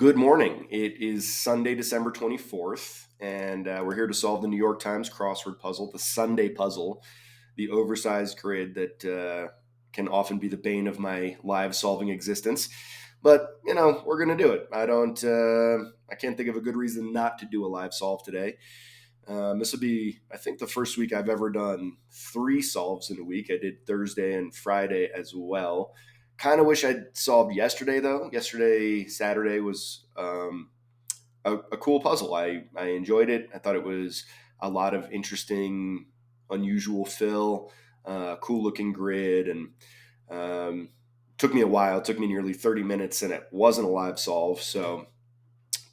Good morning. It is Sunday, December 24th, and we're here to solve the New York Times crossword puzzle, the Sunday puzzle, the oversized grid that can often be the bane of my live solving existence. But, we're going to do it. I can't think of a good reason not to do a live solve today. This will be, I think, the first week I've ever done three solves in a week. I did Thursday and Friday as well. Kind of wish I'd solved yesterday, though. Yesterday, Saturday, was a cool puzzle. I enjoyed it. I thought it was a lot of interesting, unusual fill, cool looking grid, and took me a while. It took me nearly 30 minutes, and it wasn't a live solve, so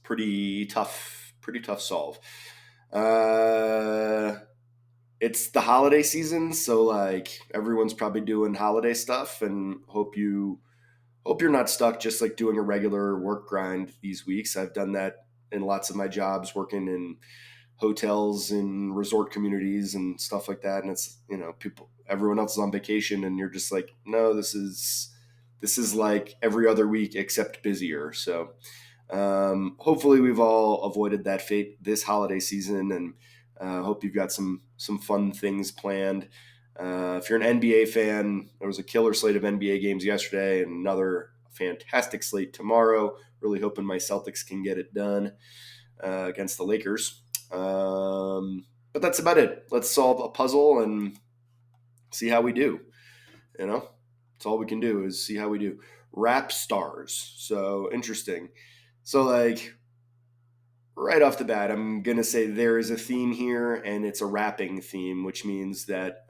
pretty tough solve. It's the holiday season, so like everyone's probably doing holiday stuff, and hope you're not stuck just like doing a regular work grind these weeks. I've done that in lots of my jobs, working in hotels and resort communities and stuff like that. And it's people, everyone else is on vacation, and you're just like, no, this is like every other week except busier. So hopefully we've all avoided that fate this holiday season, and hope you've got some fun things planned. If you're an NBA fan, there was a killer slate of NBA games yesterday and another fantastic slate tomorrow. Really hoping my Celtics can get it done against the Lakers. But that's about it. Let's solve a puzzle and see how we do. That's all we can do is see how we do. Rap stars. So interesting. So like right off the bat, I'm going to say there is a theme here, and it's a rapping theme, which means that,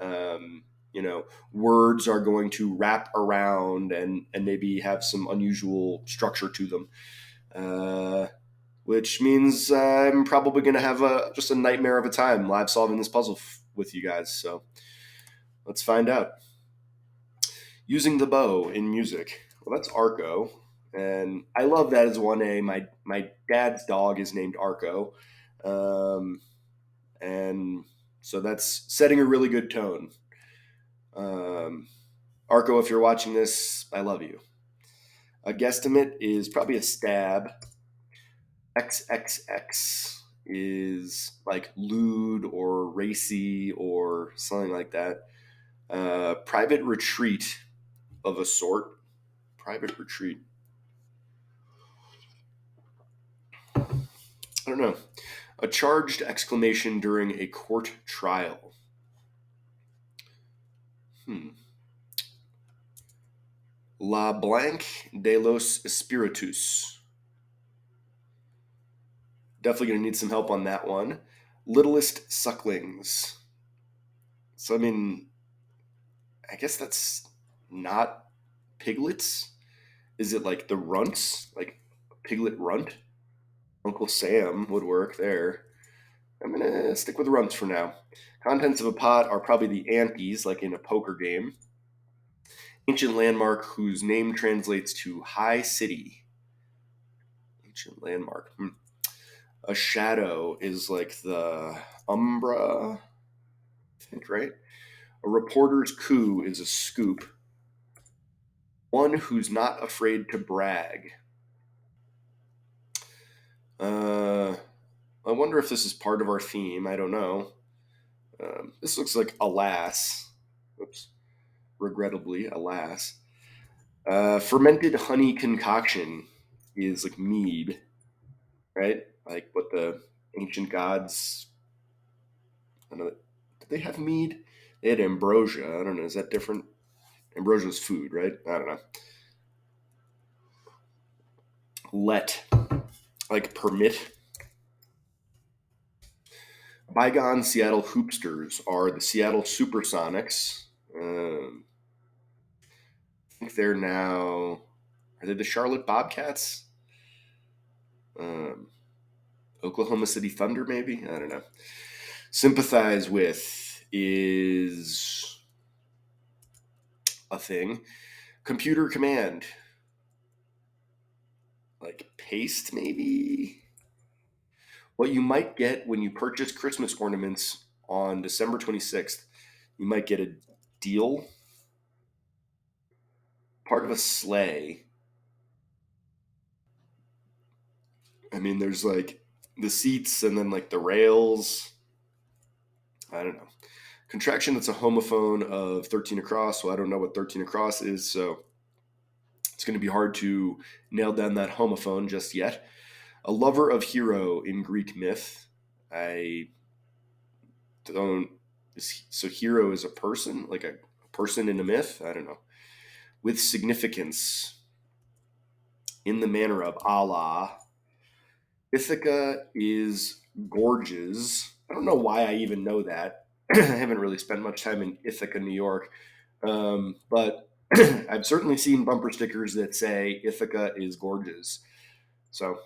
words are going to wrap around and maybe have some unusual structure to them, which means I'm probably going to have just a nightmare of a time live solving this puzzle with you guys. So let's find out. Using the bow in music. Well, that's Arco. And I love that as 1A. My dad's dog is named Arco. And so that's setting a really good tone. Arco, if you're watching this, I love you. A guesstimate is probably a stab. XXX is like lewd or racy or something like that. Private retreat of a sort. Private retreat. I don't know. A charged exclamation during a court trial. La Blanque de los Espiritus. Definitely going to need some help on that one. Littlest Sucklings. So, I mean, I guess that's not piglets. Is it like the runts? Like piglet runt? Uncle Sam would work there. I'm going to stick with runts for now. Contents of a pot are probably the antes, like in a poker game. Ancient landmark whose name translates to high city. Ancient landmark. A shadow is like the umbra, I think, right? A reporter's coup is a scoop. One who's not afraid to brag. I wonder if this is part of our theme. I don't know. This looks like alas. Oops. Regrettably, alas. Fermented honey concoction is like mead, right? Like what the ancient gods. I don't know. Did they have mead? They had ambrosia. I don't know. Is that different? Ambrosia's food, right? I don't know. Let, like permit. Bygone Seattle Hoopsters are the Seattle Supersonics. I think they're now. Are they the Charlotte Bobcats? Oklahoma City Thunder, maybe? I don't know. Sympathize with is a thing. Computer command. Like paste, maybe? What you might get when you purchase Christmas ornaments on December 26th, you might get a deal. Part of a sleigh. I mean, there's like the seats and then like the rails. I don't know. Contraction that's a homophone of 13 across. Well, I don't know what 13 across is, so it's going to be hard to nail down that homophone just yet. A lover of hero in Greek myth. I don't. So hero is a person, like a person in a myth. I don't know. With significance in the manner of Allah. Ithaca is gorges. I don't know why I even know that. I haven't really spent much time in Ithaca, New York, but I've certainly seen bumper stickers that say Ithaca is gorgeous. So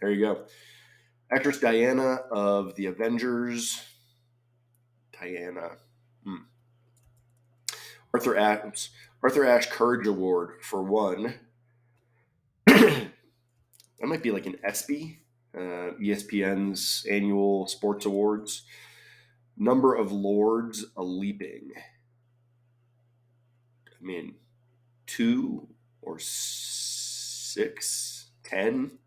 there you go. Actress Diana of the Avengers. Diana. Hmm. Arthur Ashe Courage Award for one. That might be like an ESPY, ESPN's annual sports awards. Number of lords a leaping. I mean, 2 or 6, 10.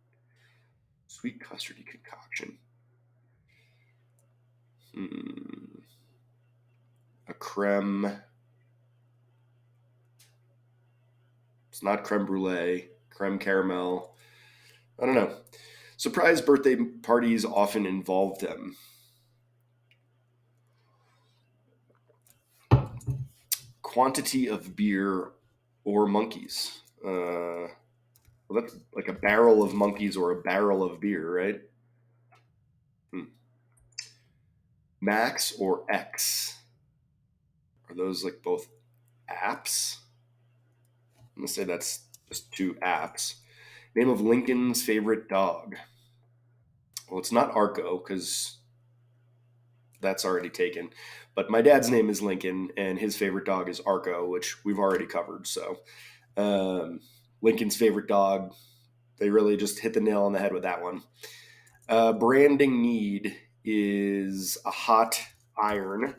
Sweet custardy concoction. A creme. It's not creme brulee. Creme caramel. I don't know. Surprise birthday parties often involve them. Quantity of beer or monkeys. Well, that's like a barrel of monkeys or a barrel of beer, right? Max or X? Are those like both apps? I'm gonna say that's just 2 apps. Name of Lincoln's favorite dog. Well, it's not Arco because that's already taken. But my dad's name is Lincoln, and his favorite dog is Arco, which we've already covered. So, Lincoln's favorite dog. They really just hit the nail on the head with that one. Branding need is a hot iron.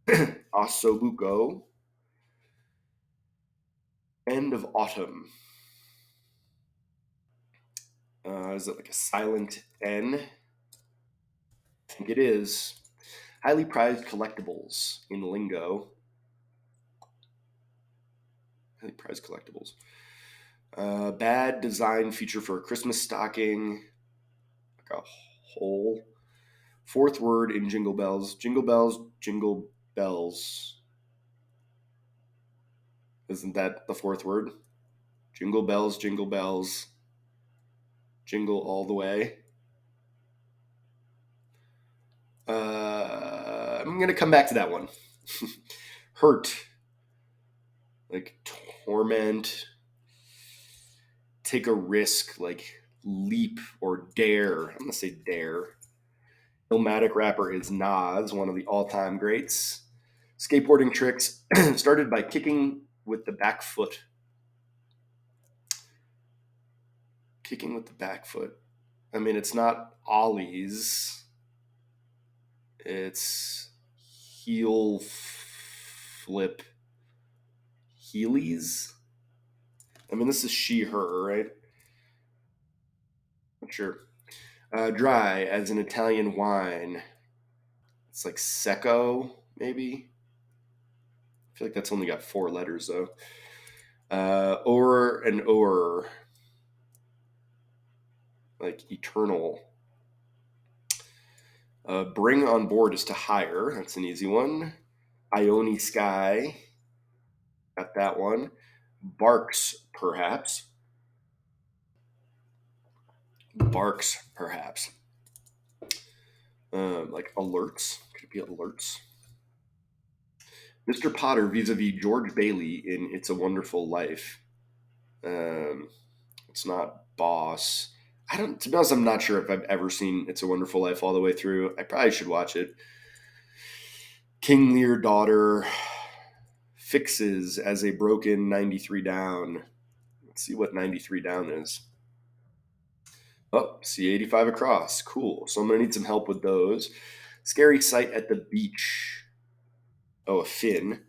Ossobuco. End of autumn. Is it like a silent N? I think it is. Highly prized collectibles in lingo. Highly prized collectibles. Bad design feature for a Christmas stocking. Like a hole. 4th word in Jingle Bells. Jingle Bells, Jingle Bells. Isn't that the 4th word? Jingle Bells, Jingle Bells. Jingle all the way. I'm going to come back to that one. Hurt. Like torment. Take a risk, like leap or dare. I'm going to say dare. Illmatic rapper is Nas, one of the all-time greats. Skateboarding tricks started by kicking with the back foot. Kicking with the back foot. I mean, it's not ollies. It's heel flip. Heelys? I mean, this is she, her, right? Not sure. Dry as an Italian wine. It's like Secco, maybe. I feel like that's only got 4 letters, though. Or and or. Like eternal. Bring on board is to hire. That's an easy one. Ione Sky. Got that one. Barks, perhaps. Barks, perhaps. Like alerts. Could it be alerts? Mr. Potter vis-a-vis George Bailey in It's a Wonderful Life. It's not boss. To be honest, I'm not sure if I've ever seen It's a Wonderful Life all the way through. I probably should watch it. King Lear daughter fixes as a broken 93 down. Let's see what 93 down is. Oh, C85 across. Cool. So I'm going to need some help with those. Scary sight at the beach. Oh, a fin.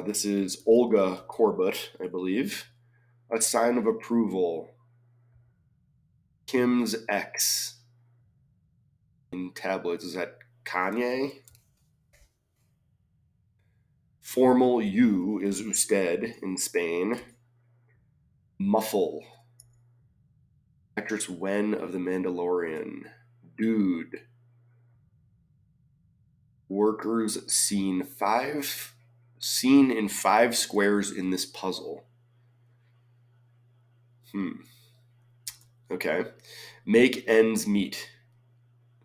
This is Olga Corbett, I believe. A sign of approval. Kim's ex in tabloids. Is that Kanye? Formal you is usted in Spain. Muffle. Actress Wen of The Mandalorian. Dude. Workers seen in 5 squares in this puzzle. Okay. Make ends meet.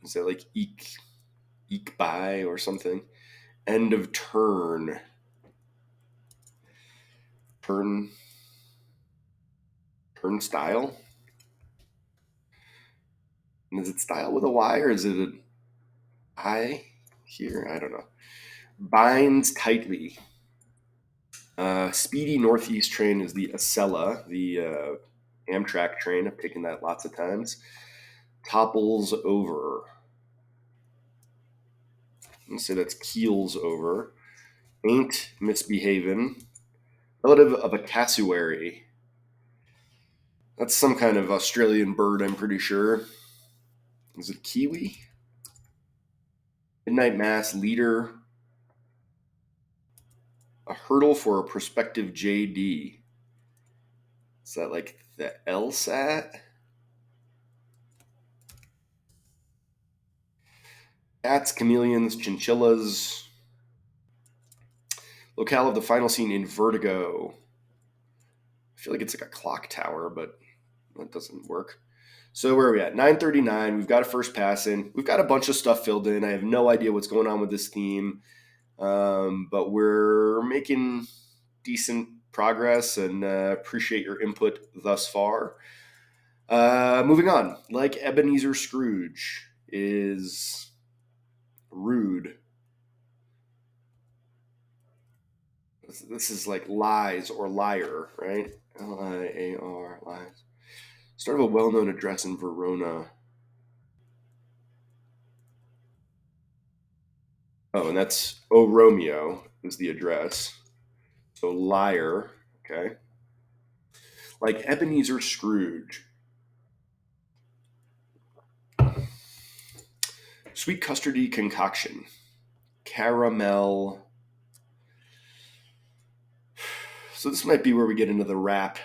Is that like eke by or something? End of turn. Turnstile? Is it style with a Y or is it an I here? I don't know. Binds tightly. Speedy Northeast train is the Acela, the Amtrak train. I've taken that lots of times. Topples over. Let's say that's keels over. Ain't misbehavin'. Relative of a cassowary. That's some kind of Australian bird, I'm pretty sure. Is it kiwi? Midnight Mass leader. A hurdle for a prospective JD. Is that like the LSAT? Cats, chameleons, chinchillas. Locale of the final scene in Vertigo. I feel like it's like a clock tower, but that doesn't work. So where are we at? 9:39. We've got a first pass in. We've got a bunch of stuff filled in. I have no idea what's going on with this theme, but we're making decent progress and appreciate your input thus far. Moving on. Like Ebenezer Scrooge is rude. This is like lies or liar, right? Liar, lies. Start of a well-known address in Verona. Oh, and that's O Romeo is the address. So liar, okay. Like Ebenezer Scrooge. Sweet custardy concoction. Caramel. So this might be where we get into the rap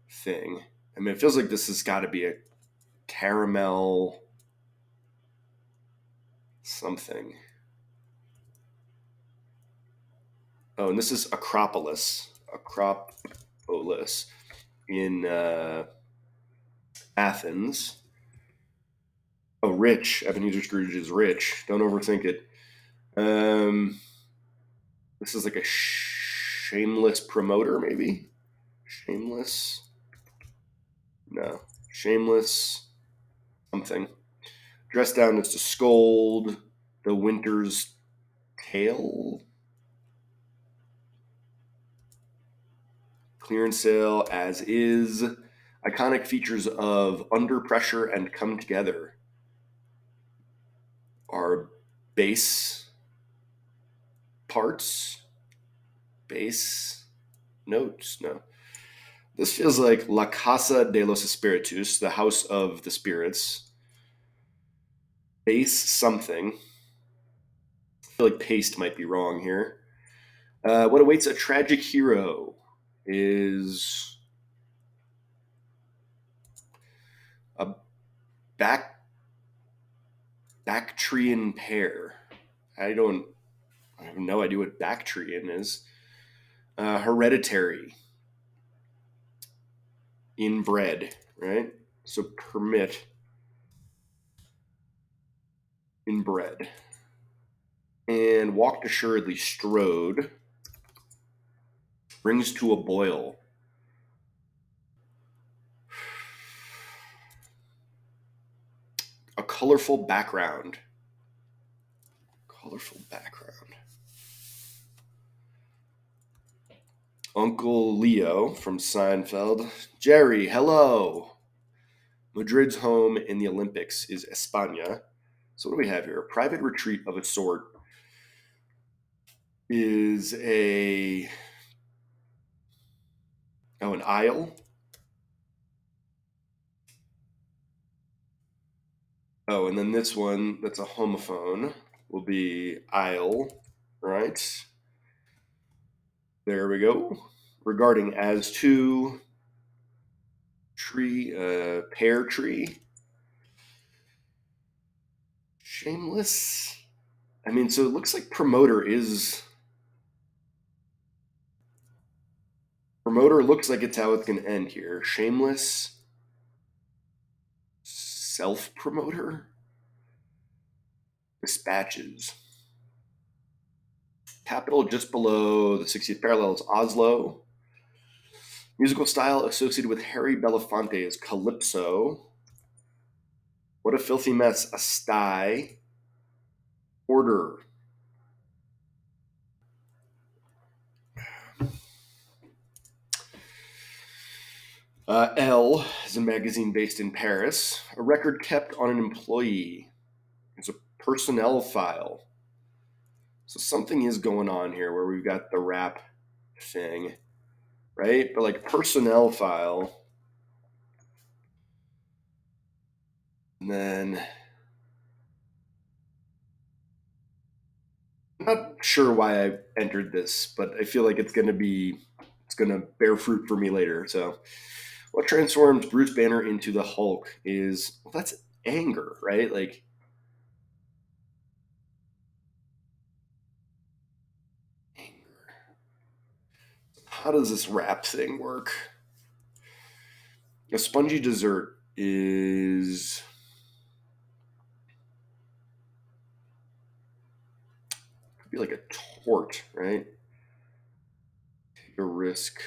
thing. I mean, it feels like this has got to be a caramel something. Oh, and this is Acropolis. Acropolis in Athens. Oh, rich. Ebenezer Scrooge is rich. Don't overthink it. This is like a shameless promoter, maybe? Shameless? No. Shameless something. Dressed down is to scold. The winter's tale. Clearance sale as is. Iconic features of Under Pressure and Come Together are bass parts, bass notes. No. This feels like La Casa de los Espiritus, the House of the Spirits. Bass something. I feel like paste might be wrong here. What awaits a tragic hero is a Bactrian pear. I have no idea what Bactrian is. Hereditary. Inbred, right? So permit. Inbred. And walked assuredly strode. Brings to a boil. A colorful background. Colorful background. Uncle Leo from Seinfeld. Jerry, hello. Madrid's home in the Olympics is España. So what do we have here? A private retreat of a sort is an aisle. Oh, and then this one that's a homophone will be isle, right? There we go. Regarding as to tree, pear tree, shameless. I mean, so it looks like promoter looks like it's how it's going to end here. Shameless self promoter dispatches. Capital just below the 60th parallel is Oslo. Musical style associated with Harry Belafonte is Calypso. What a filthy mess. A sty. Order. Elle is a magazine based in Paris. A record kept on an employee. It's a personnel file. So something is going on here where we've got the rap thing, right? But like personnel file. And then I'm not sure why I entered this, but I feel like it's gonna bear fruit for me later. So what transforms Bruce Banner into the Hulk is, well, that's anger, right? Like anger. How does this rap thing work? A spongy dessert is could be like a tort, right? Take a risk.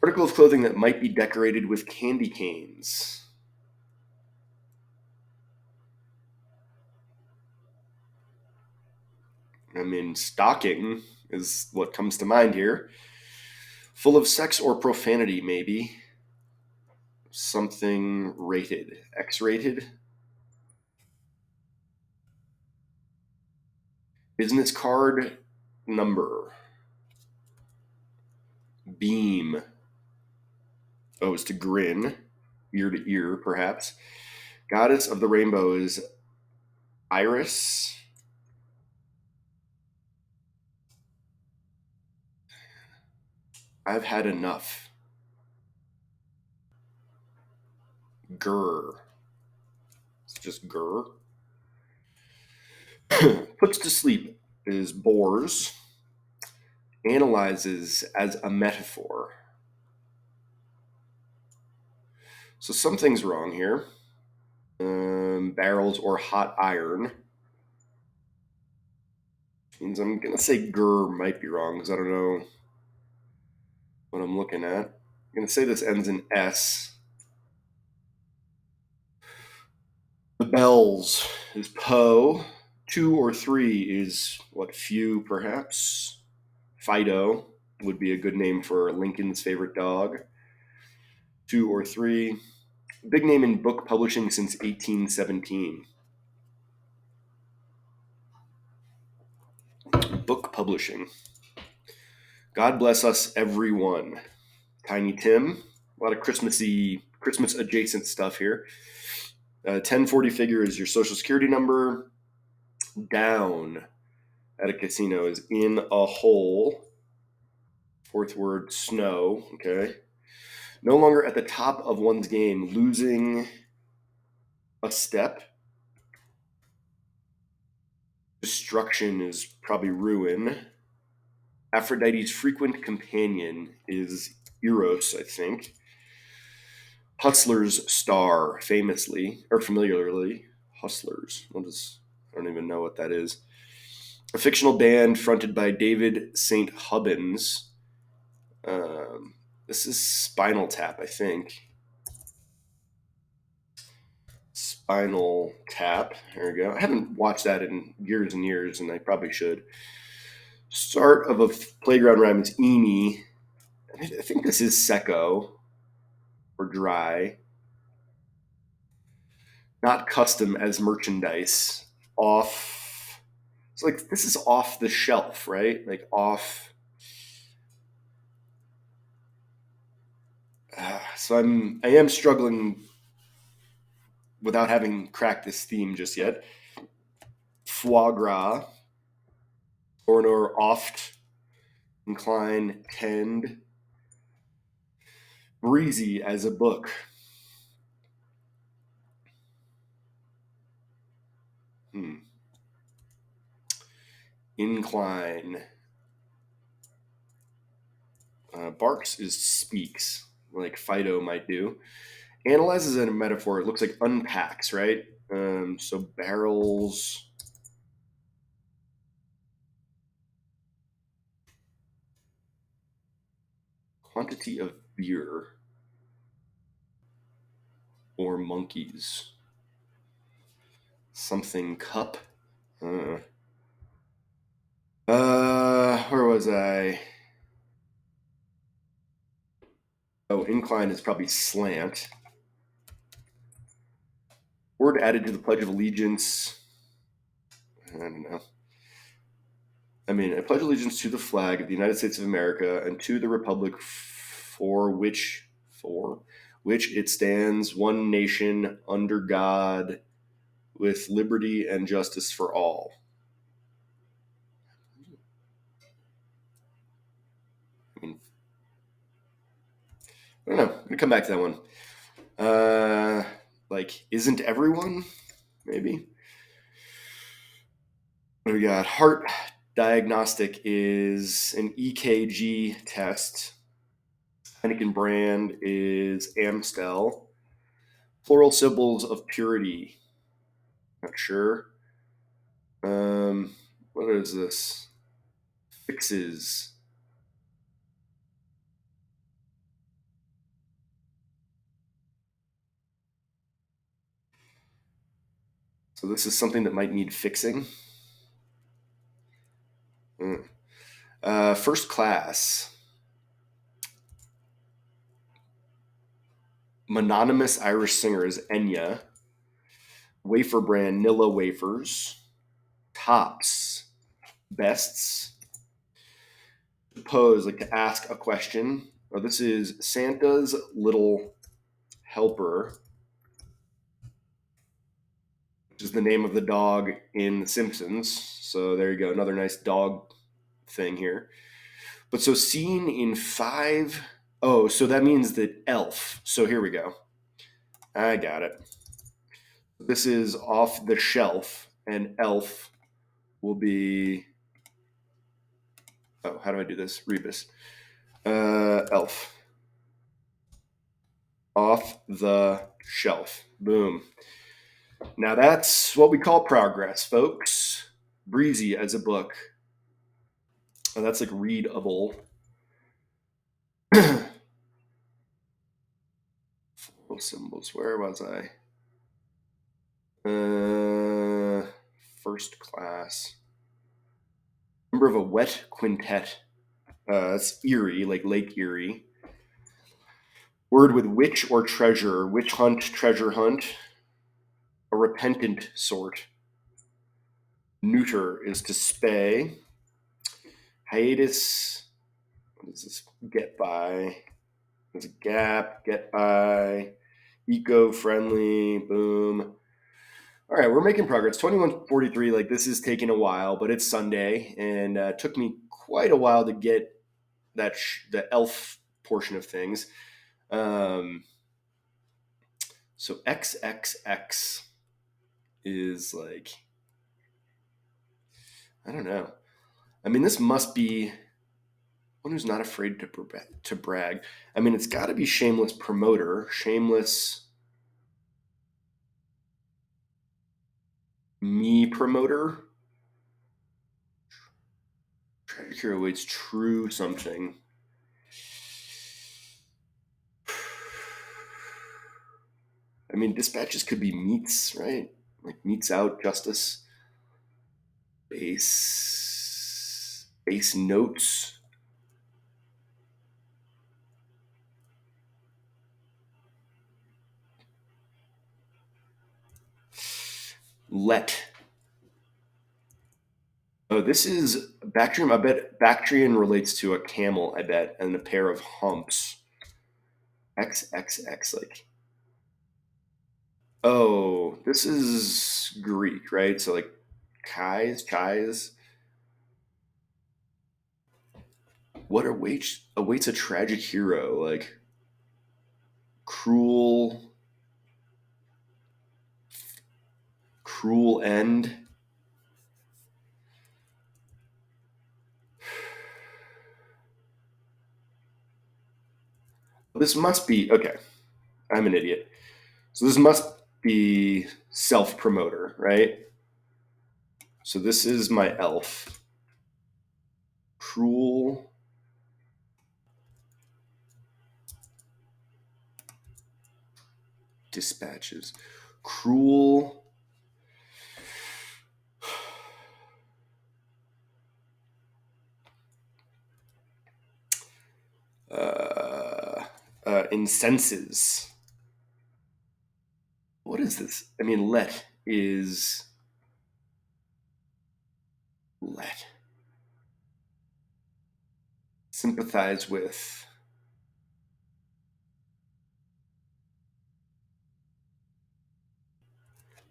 Article of clothing that might be decorated with candy canes. I mean, stocking is what comes to mind here. Full of sex or profanity, maybe. Something rated. X rated. Business card number. Beam. Oh, it's to grin. Ear to ear, perhaps. Goddess of the rainbow is Iris. I've had enough. Grr. It's just grr. Puts to sleep is bores. Analyzes as a metaphor. So something's wrong here. Barrels or hot iron. Means I'm gonna say grr might be wrong because I don't know what I'm looking at. I'm gonna say this ends in S. The bells is po. 2 or 3 is what, few perhaps. Fido would be a good name for Lincoln's favorite dog. 2 or 3. Big name in book publishing since 1817. Book publishing. God bless us, everyone. Tiny Tim. A lot of Christmas adjacent stuff here. 1040 figure is your social security number. Down at a casino is in a hole. Fourth word, snow. Okay. No longer at the top of one's game, losing a step. Destruction is probably ruin. Aphrodite's frequent companion is Eros, I think. Hustler's star, famously or familiarly. Hustlers. I don't even know what that is. A fictional band fronted by David St. Hubbins. This is Spinal Tap, I think. Spinal Tap. There we go. I haven't watched that in years and years, and I probably should. Start of a playground rhyme is Eeny. I think this is Secco or dry. Not custom as merchandise. Off. It's like this is off the shelf, right? Like off. So I am struggling without having cracked this theme just yet. Foie gras, or oft, incline, tend, breezy as a book. Incline. Barks is speaks, like Fido might do. Analyzes in a metaphor. It looks like unpacks, right? So barrels. Quantity of beer. Or monkeys. Something cup. Where was I? Oh, incline is probably slant. Word added to the Pledge of Allegiance. I don't know. I mean, I pledge allegiance to the flag of the United States of America and to the republic for which it stands, one nation under God, with liberty and justice for all. I mean, I don't know. I'm gonna come back to that one. Like, isn't everyone? Maybe. What do we got? Heart diagnostic is an EKG test. Heineken brand is Amstel. Plural symbols of purity. Not sure. What is this? Fixes. So this is something that might need fixing. First class. Mononymous Irish singer is Enya. Wafer brand Nilla wafers. Tops. Bests. Pose, like to ask a question. Oh, this is Santa's Little Helper, which is the name of the dog in The Simpsons. So there you go, another nice dog thing here. But so seen in 5. Oh, so that means that elf. So here we go. I got it. This is off the shelf, and elf will be. Oh, how do I do this? Rebus. Elf. Off the shelf. Boom. Now that's what we call progress, folks. Breezy as a book. Oh, that's like readable. Full symbols. Where was I? First class. Member of a wet quintet. It's Erie, like Lake Erie. Word with witch or treasure. Witch hunt, treasure hunt. A repentant sort. Neuter is to spay. Hiatus. What does this get by? There's a gap, get by. Eco-friendly, boom. All right, we're making progress. 2143, like this is taking a while, but it's Sunday, and it took me quite a while to get that the elf portion of things. So XXX is like, I don't know. I mean, this must be one who's not afraid to brag. I mean, it's got to be shameless promoter, shameless me promoter. Treasure awaits true something. I mean, dispatches could be meets, right? Like meets out justice. Base notes. Let. Oh, this is Bactrian. I bet Bactrian relates to a camel, I bet, and a pair of humps. XXX, like. Oh, this is Greek, right? So like Kais. What awaits a tragic hero? Like cruel, cruel end. This must be okay. I'm an idiot. So this must be self promoter, right? So this is my elf. Cruel dispatches. Cruel. Uh, incenses. What is this? I mean, let. Sympathize with.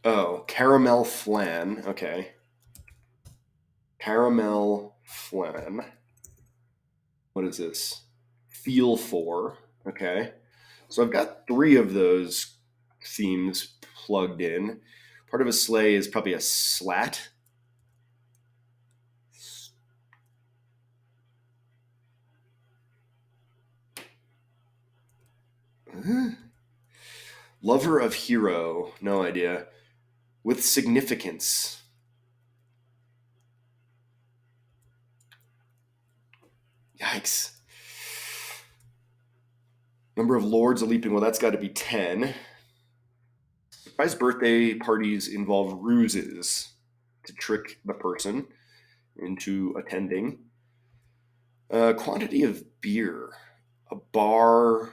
Oh, caramel flan. Okay. Caramel flan. What is this? Feel for. Okay. So I've got three of those themes plugged in. Part of a sleigh is probably a slat. Huh? Lover of hero. No idea. With significance. Yikes. Number of lords a leaping. Well, that's got to be 10. Surprise birthday parties involve ruses to trick the person into attending. Quantity of beer. A barrel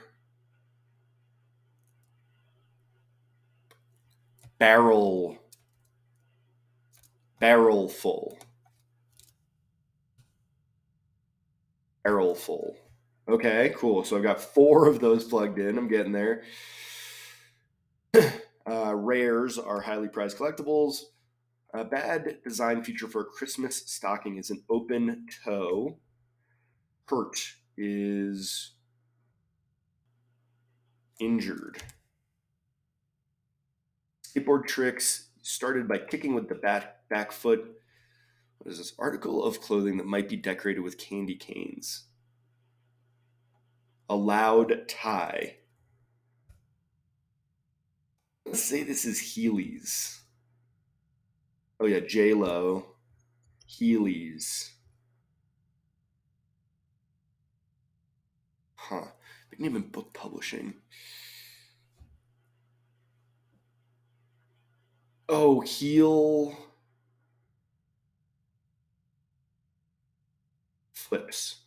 barrel full. Barrel full. Okay, cool. So I've got four of those plugged in. I'm getting there. Rares are highly prized collectibles. A bad design feature for a Christmas stocking is an open toe. Hurt is injured. Skateboard tricks started by kicking with the back foot. What is this? Article of clothing that might be decorated with candy canes. A loud tie. Let's say this is Heelys. Oh yeah, J Lo. Heelys. Huh. Big name in book publishing. Oh, heel flips.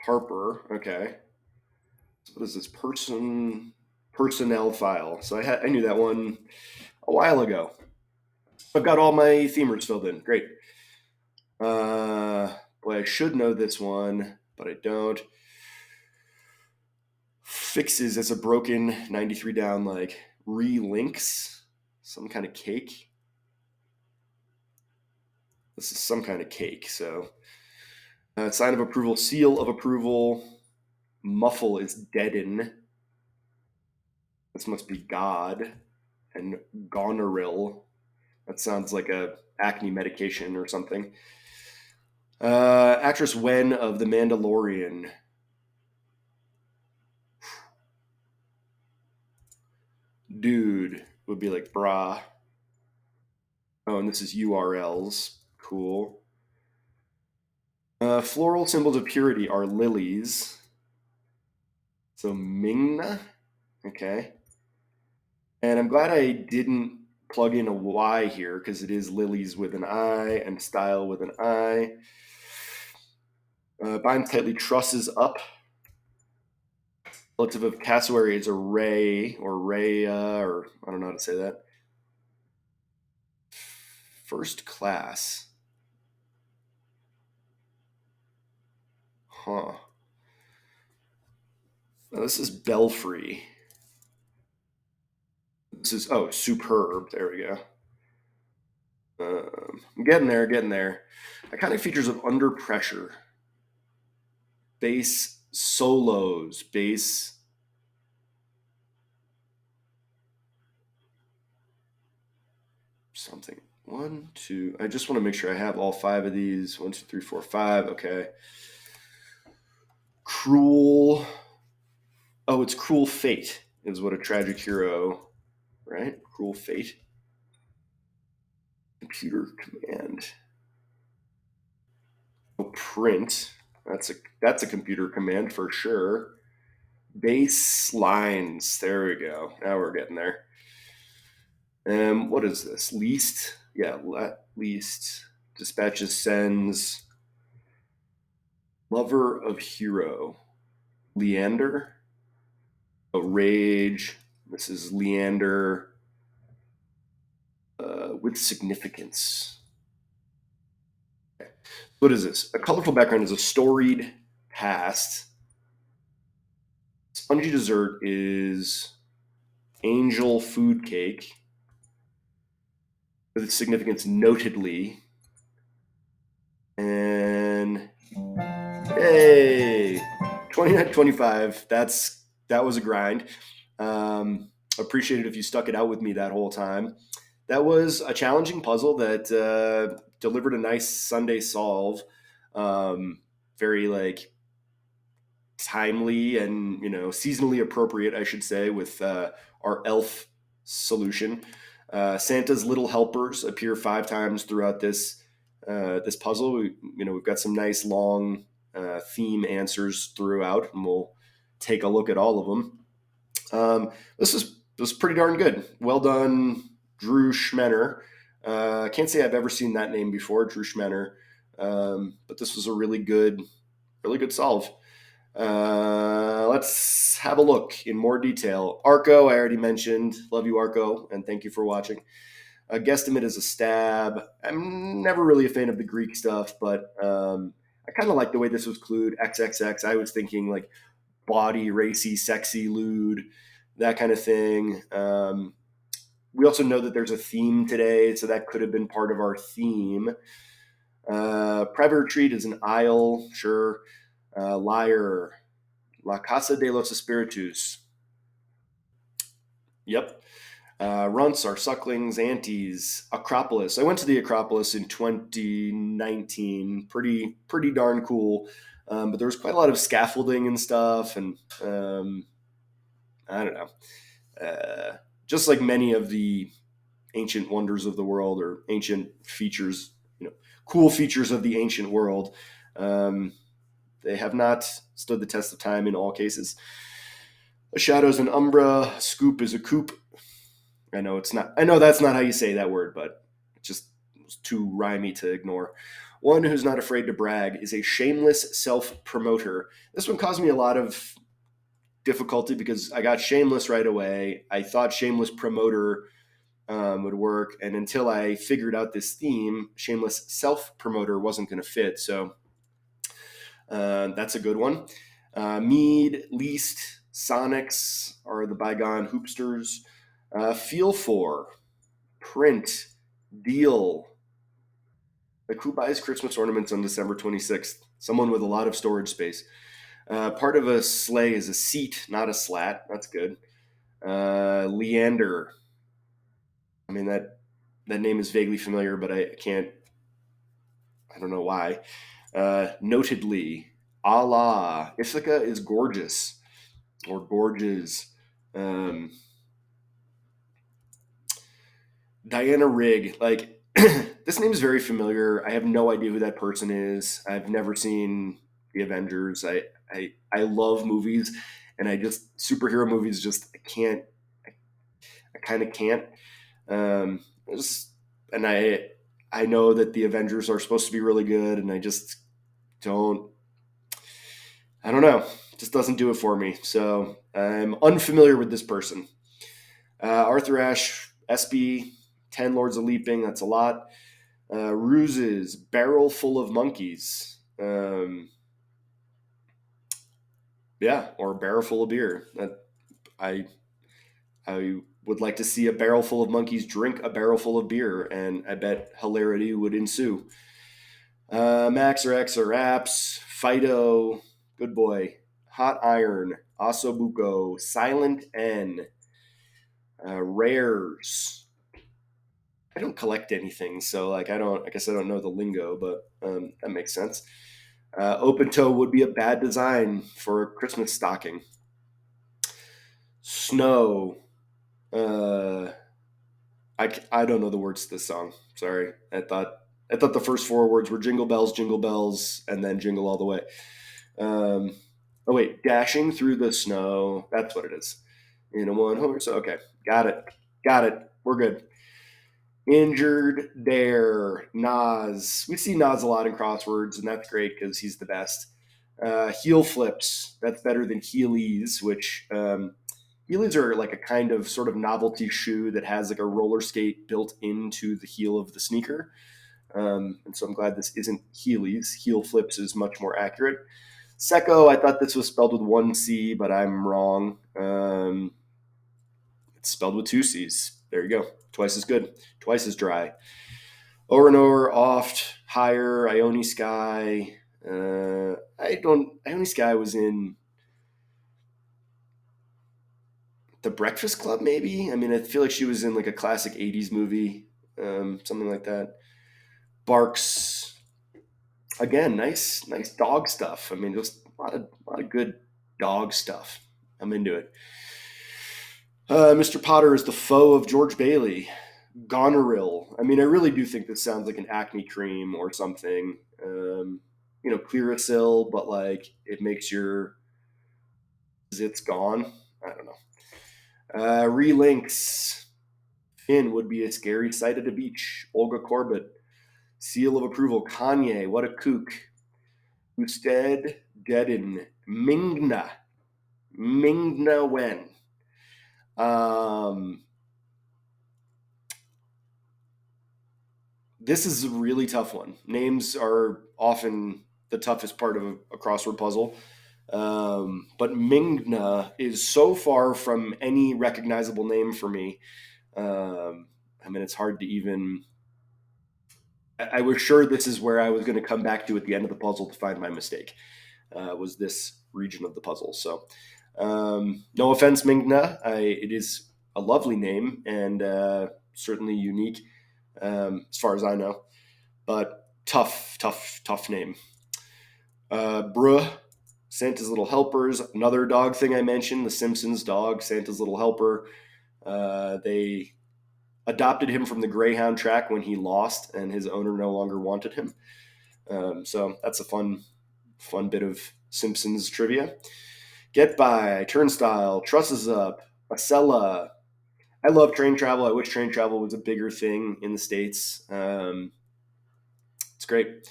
Harper. Okay. So what is this personnel file? So I knew that one a while ago. I've got all my themers filled in. Great. Boy, I should know this one, but I don't. Fixes as a broken 93 down, like relinks some kind of cake. This is some kind of cake. So, sign of approval, seal of approval. Muffle is deaden. This must be God. And goneril. That sounds like a acne medication or something. Actress Wen of The Mandalorian. Dude would be like bra. Oh, and this is URLs. Cool. Floral symbols of purity are lilies. So Mingna. Okay. And I'm glad I didn't plug in a Y here because it is lilies with an I and style with an I. Binds tightly, trusses up. Relative of cassowary is a ray or raya, or I don't know how to say that. First class. Huh. Now, this is Belfry. This is, oh, Superb. There we go. I'm getting there, getting there. Iconic features of Under Pressure. Bass solos. Bass something. One, two. I just want to make sure I have all five of these. One, two, three, four, five. Okay. Cruel. Oh, it's Cruel Fate is what a tragic hero, right? Cruel Fate. Computer command. Oh, print. That's a computer command for sure. Base lines. There we go. Now we're getting there. What is this? Least. Yeah, least. Dispatches sends. Lover of hero. Leander. Oh, rage. This is Leander. With significance. Okay. What is this? A colorful background is a storied past. Spongy dessert is angel food cake. With significance notedly. And yay! 29-25. That was a grind. Appreciate it if you stuck it out with me that whole time. That was a challenging puzzle that delivered a nice Sunday solve. Very like timely and seasonally appropriate, I should say, with our elf solution. Santa's little helpers appear 5 times throughout this puzzle. We've got some nice long theme answers throughout, and we'll take a look at all of them. This was pretty darn good. Well done, Drew Schmenner. I can't say I've ever seen that name before, Drew Schmenner, but this was a really good solve. Let's have a look in more detail. Arco, I already mentioned. Love you, Arco, and thank you for watching. A guesstimate is a stab. I'm never really a fan of the Greek stuff, but I kind of like the way this was clued. XXX. I was thinking like body, racy, sexy, lewd, that kind of thing. We also know that there's a theme today, so that could have been part of our theme. Private Retreat is an aisle, sure. Liar, La Casa de los Espiritus. Yep. Runts are sucklings, antes, Acropolis. I went to the Acropolis in 2019. Pretty darn cool. But there was quite a lot of scaffolding and stuff, and I don't know. Just like many of the ancient wonders of the world or ancient features, cool features of the ancient world, they have not stood the test of time in all cases. A shadow's an umbra. Scoop is a coop. I know it's not. I know that's not how you say that word, but it just was too rhymey to ignore. One who's not afraid to brag is a shameless self-promoter. This one caused me a lot of difficulty because I got shameless right away. I thought shameless promoter would work, and until I figured out this theme, shameless self-promoter wasn't going to fit. So that's a good one. Mead, Least, Sonics are the bygone hoopsters. Feel for, print, deal. Like who buys Christmas ornaments on December 26th? Someone with a lot of storage space. Part of a sleigh is a seat, not a slat. That's good. Leander. I mean, that name is vaguely familiar, but I don't know why. Notedly, Allah. Ithaca is gorgeous or gorges. Diana Rigg, like this name is very familiar. I have no idea who that person is. I've never seen the Avengers. I love movies, and I just superhero movies. Just I can't. I kind of can't. Um, and I know that the Avengers are supposed to be really good, and I just don't. I don't know. It just doesn't do it for me. So I'm unfamiliar with this person. Arthur Ashe, SB, 10 Lords of Leaping. That's a lot. Ruses, barrel full of monkeys. Yeah, or a barrel full of beer. I I would like to see a barrel full of monkeys drink a barrel full of beer, and I bet hilarity would ensue. Max or X or Apps, Fido, good boy, Hot Iron, Asobuco, Silent N, Rares. I don't collect anything, so like I don't. I guess I don't know the lingo, but that makes sense. Open toe would be a bad design for a Christmas stocking. Snow. Uh, I don't know the words to this song. Sorry. I thought the first four words were jingle bells, and then jingle all the way. Um, oh wait, dashing through the snow. That's what it is. In a one horse. Okay, got it. Got it. We're good. Injured Dare, Nas. We see Nas a lot in crosswords, and that's great because he's the best. Heel flips. That's better than Heelys, which Heelys are like a kind of sort of novelty shoe that has like a roller skate built into the heel of the sneaker. And so I'm glad this isn't Heelys. Heel flips is much more accurate. Secco, I thought this was spelled with one C, but I'm wrong. It's spelled with two C's. There you go. Twice as good, twice as dry. Over and over, oft, higher, Ione Sky. I don't. Ione Sky was in The Breakfast Club, maybe. I mean, I feel like she was in like a classic '80s movie, something like that. Barks again, nice dog stuff. I mean, just a lot of good dog stuff. I'm into it. Mr. Potter is the foe of George Bailey. Goneril. I mean, I really do think this sounds like an acne cream or something. Clearasil, but like it makes your zits gone. I don't know. Relinks. Finn would be a scary sight at a beach. Olga Corbett. Seal of approval. Kanye. What a kook. Usted Dedin. Mingna. Mingna Wen. Um, this is a really tough one. Names are often the toughest part of a crossword puzzle. But Mingna is so far from any recognizable name for me. I mean, it's hard to even. I was sure this is where I was going to come back to at the end of the puzzle to find my mistake. Was this region of the puzzle? So, no offense, Mingna. It is a lovely name and certainly unique, as far as I know. But tough name. Bruh, Santa's Little Helpers, another dog thing I mentioned, the Simpsons dog, Santa's Little Helper. They adopted him from the Greyhound track when he lost and his owner no longer wanted him. So that's a fun bit of Simpsons trivia. Get by, Turnstile, Trusses Up, Acela. I love train travel. I wish train travel was a bigger thing in the States. It's great.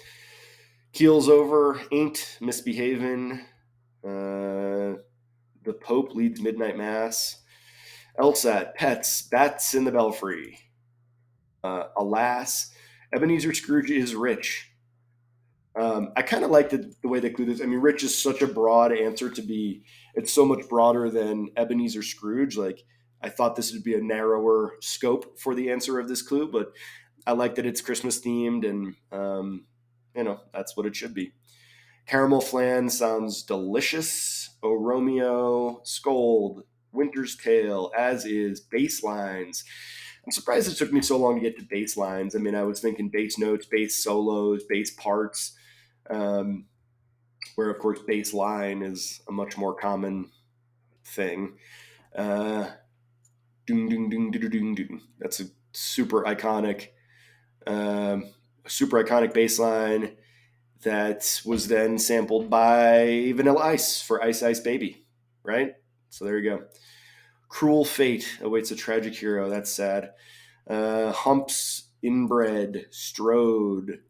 Keels over, ain't misbehaving. The Pope leads midnight mass. LSAT, pets, bats in the belfry. Alas, Ebenezer Scrooge is rich. I kind of like the way they clue this. I mean, rich is such a broad answer to be. It's so much broader than Ebenezer Scrooge. Like I thought this would be a narrower scope for the answer of this clue, but I like that it's Christmas themed, and that's what it should be. Caramel flan sounds delicious. Oh Romeo, scold, Winter's Tale, as is, bass lines. I'm surprised it took me so long to get to bass lines. I mean, I was thinking bass notes, bass solos, bass parts, um, where of course bass line is a much more common thing. Uh, Doom, doom, doom, doom, doom, doom. That's a um, super iconic bass line that was then sampled by Vanilla Ice for Ice Ice Baby, right? So there you go. Cruel fate awaits a tragic hero. That's sad. Humps, inbred, strode,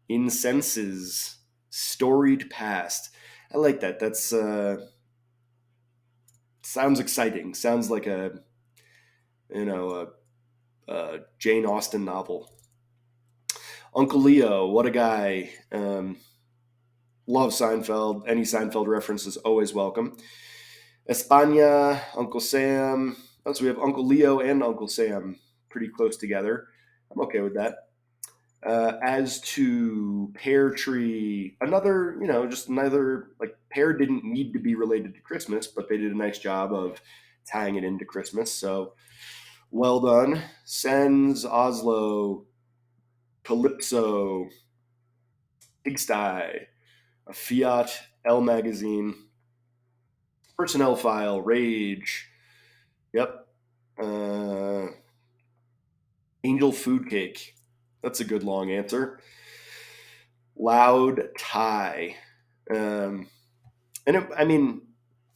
incenses, storied past. I like that. That's sounds exciting. Sounds like you know a Jane Austen novel. Uncle Leo, what a guy. Love Seinfeld. Any Seinfeld reference is always welcome. España, Uncle Sam. Oh, so we have Uncle Leo and Uncle Sam pretty close together. I'm okay with that. As to pear tree, another, just another, like, pear didn't need to be related to Christmas, but they did a nice job of tying it into Christmas. So well done. Sens, Oslo, Calypso, Pigsty, a Fiat, L Magazine, Personnel File, Rage. Yep. Uh, Angel Food Cake. That's a good long answer. Loud Tie. Um, I mean,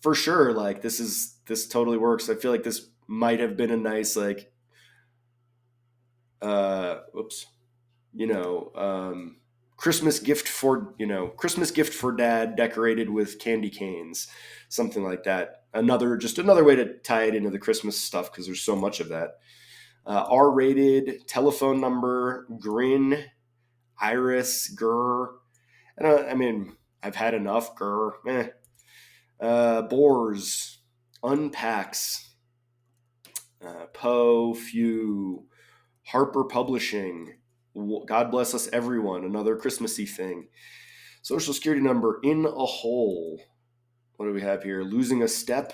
for sure, like, this totally works. I feel like this might have been a nice, like, whoops, you know, um, Christmas gift for dad decorated with candy canes, something like that. Just another way to tie it into the Christmas stuff because there's so much of that. R-rated, telephone number, grin, iris, grr. I mean, I've had enough, grr. Bores, unpacks, Poe, few, Harper Publishing, God Bless Us Everyone, another Christmassy thing. Social Security number, in a hole. What do we have here? Losing a step.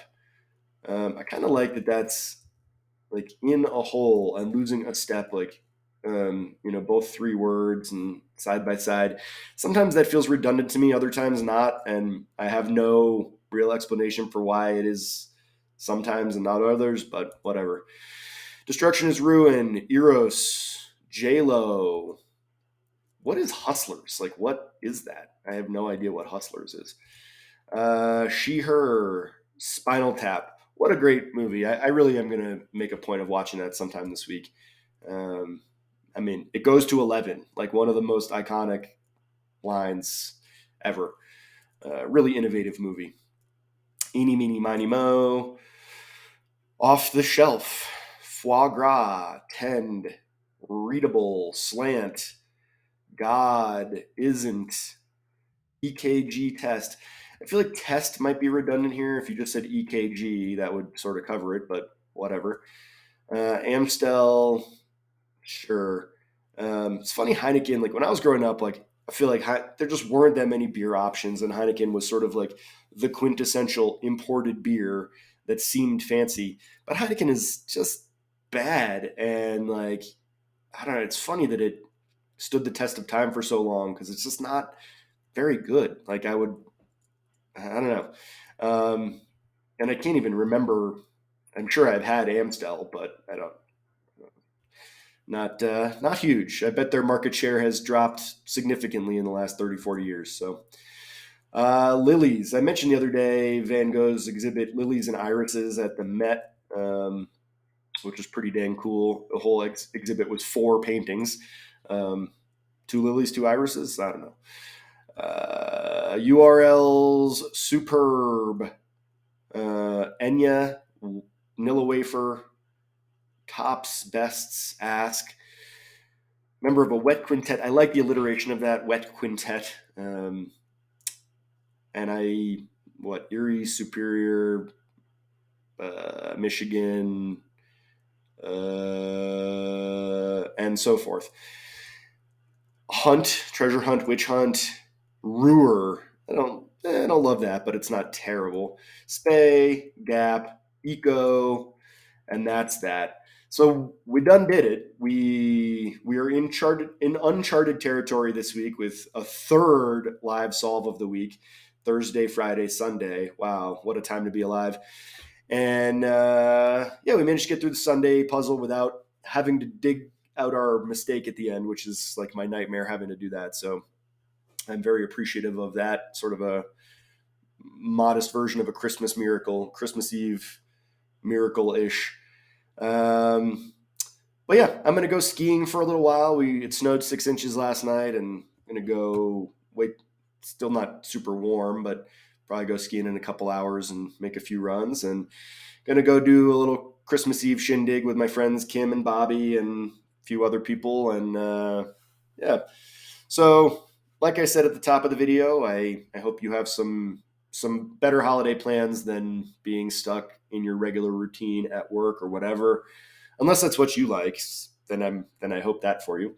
I kind of like that that's like in a hole and losing a step, like, both three words and side by side. Sometimes that feels redundant to me, other times not. And I have no real explanation for why it is sometimes and not others, but whatever. Destruction is Ruin, Eros, J-Lo. What is Hustlers? Like, what is that? I have no idea what Hustlers is. She, Her, Spinal Tap. What a great movie. I really am going to make a point of watching that sometime this week. Um, I mean, it goes to 11, like one of the most iconic lines ever. Really innovative movie. Eeny, meeny, miny, mo. Off the Shelf. Foie Gras. Tend. Readable. Slant. God isn't. EKG test. I feel like test might be redundant here. If you just said EKG, that would sort of cover it, but whatever. Amstel, sure. It's funny, Heineken, like when I was growing up, like I feel like there just weren't that many beer options, and Heineken was sort of like the quintessential imported beer that seemed fancy. But Heineken is just bad, and like, I don't know, it's funny that it stood the test of time for so long because it's just not very good. Like I don't know. And I can't even remember. I'm sure I've had Amstel, but I don't. Not huge. I bet their market share has dropped significantly in the last 30, 40 years. So, lilies. I mentioned the other day Van Gogh's exhibit Lilies and Irises at the Met, which was pretty dang cool. The whole exhibit was 4 paintings. Two lilies, two irises. I don't know. URLs, superb. Enya, Nilla Wafer, Tops, Bests, Ask. Member of a wet quintet. I like the alliteration of that, wet quintet. And Erie, Superior, Michigan, and so forth. Hunt, treasure hunt, witch hunt, Ruhr. I don't love that, but it's not terrible. Spay, Gap, Eco, and that's that. So we done did it. We are in uncharted territory this week with a third live solve of the week. Thursday, Friday, Sunday. Wow, what a time to be alive. And yeah, we managed to get through the Sunday puzzle without having to dig out our mistake at the end, which is like my nightmare having to do that. So I'm very appreciative of that, sort of a modest version of a Christmas miracle, Christmas Eve miracle-ish. But yeah, I'm going to go skiing for a little while. It snowed 6 inches last night, and I'm going to go wait. Still not super warm, but probably go skiing in a couple hours and make a few runs. And going to go do a little Christmas Eve shindig with my friends Kim and Bobby and a few other people. And yeah, so like I said at the top of the video, I hope you have some better holiday plans than being stuck in your regular routine at work or whatever. Unless that's what you like, then I hope that for you.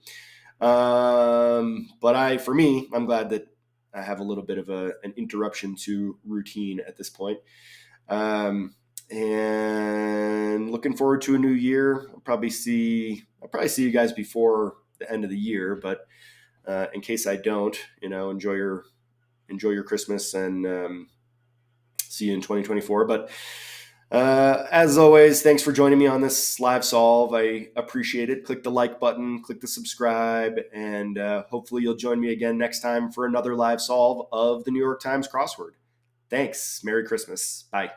But for me, I'm glad that I have a little bit of an interruption to routine at this point. Um, and looking forward to a new year. I'll probably see you guys before the end of the year, but in case I don't, enjoy your Christmas and see you in 2024. But as always, thanks for joining me on this live solve. I appreciate it. Click the like button, click the subscribe, and hopefully you'll join me again next time for another live solve of the New York Times crossword. Thanks. Merry Christmas. Bye.